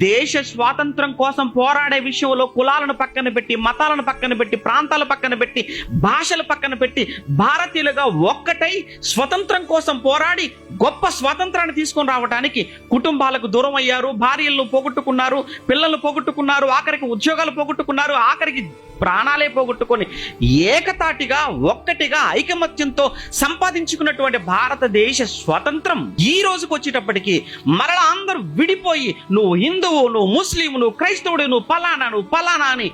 దేశ స్వాతంత్రం కోసం పోరాడే విషయంలో కులాలను పక్కన పెట్టి, మతాలను పక్కన పెట్టి, ప్రాంతాల పక్కన పెట్టి, భాషల పక్కన పెట్టి భారతీయులుగా ఒక్కటై స్వతంత్రం కోసం పోరాడి గొప్ప స్వాతంత్రాన్ని తీసుకొని రావడానికి కుటుంబాలకు దూరం అయ్యారు, భార్యలను పోగొట్టుకున్నారు, పిల్లలను పోగొట్టుకున్నారు, ఆఖరికి ఉద్యోగాలు పోగొట్టుకున్నారు, ఆఖరికి ప్రాణాలే పోగొట్టుకొని ఏకతాటిగా ఒక్కటిగా ఐకమత్యంతో సంపాదించుకున్నటువంటి భారతదేశ స్వాతంత్రం ఈ రోజుకు వచ్చేటప్పటికి మరలా అందరూ విడిపోయి నువ్వు హిందువు, నువ్వు ముస్లిం, నువ్వు క్రైస్తవుడు, నువ్వు పలానా అని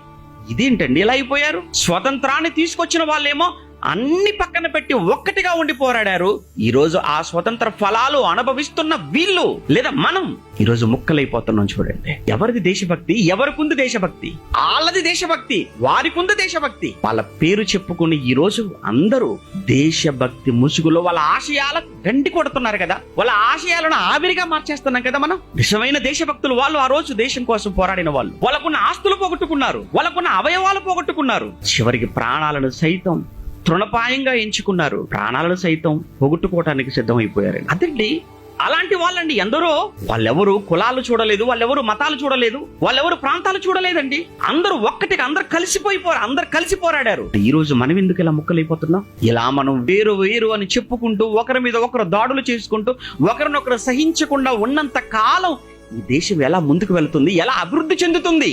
ఇదేంటండి ఇలా అయిపోయారు? స్వతంత్రాన్ని తీసుకొచ్చిన వాళ్ళేమో అన్ని పక్కన పెట్టి ఒక్కటిగా ఉండి పోరాడారు. ఈ రోజు ఆ స్వతంత్ర ఫలాలు అనుభవిస్తున్న వీళ్ళు లేదా మనం ఈ రోజు ముక్కలైపోతున్నాం. చూడండి, ఎవరిది దేశభక్తి? ఎవరికుంది దేశభక్తి? వాళ్ళది దేశభక్తి, వారికుంది దేశభక్తి. వాళ్ళ పేరు చెప్పుకుని ఈ రోజు అందరూ దేశభక్తి ముసుగులో వాళ్ళ ఆశయాలకు గండి కొడుతున్నారు కదా, వాళ్ళ ఆశయాలను ఆవిరిగా మార్చేస్తున్నాం కదా మనం. నిజమైన దేశభక్తులు వాళ్ళు ఆ రోజు దేశం కోసం పోరాడిన వాళ్ళు. వాళ్ళకున్న ఆస్తులు పోగొట్టుకున్నారు, వాళ్ళకున్న అవయవాలు పోగొట్టుకున్నారు, చివరికి ప్రాణాలను సైతం తృణపాయంగా ఎంచుకున్నారు, ప్రాణాలను సైతం పోగొట్టుకోవటానికి సిద్ధమైపోయారు. అదండి, అలాంటి వాళ్ళండి ఎందరో. వాళ్ళెవరు కులాలు చూడలేదు, వాళ్ళెవరు మతాలు చూడలేదు, వాళ్ళెవరు ప్రాంతాలు చూడలేదండి. అందరూ ఒక్కటిగా అందరు కలిసి పోరాడారు. ఈ రోజు మనం ఎందుకు ఇలా ముక్కలైపోతున్నాం? ఇలా మనం వేరు వేరు అని చెప్పుకుంటూ ఒకరి మీద ఒకరు దాడులు చేసుకుంటూ ఒకరినొకరు సహించకుండా ఉన్నంత కాలం ఈ దేశం ఎలా ముందుకు వెళ్తుంది, ఎలా అభివృద్ధి చెందుతుంది?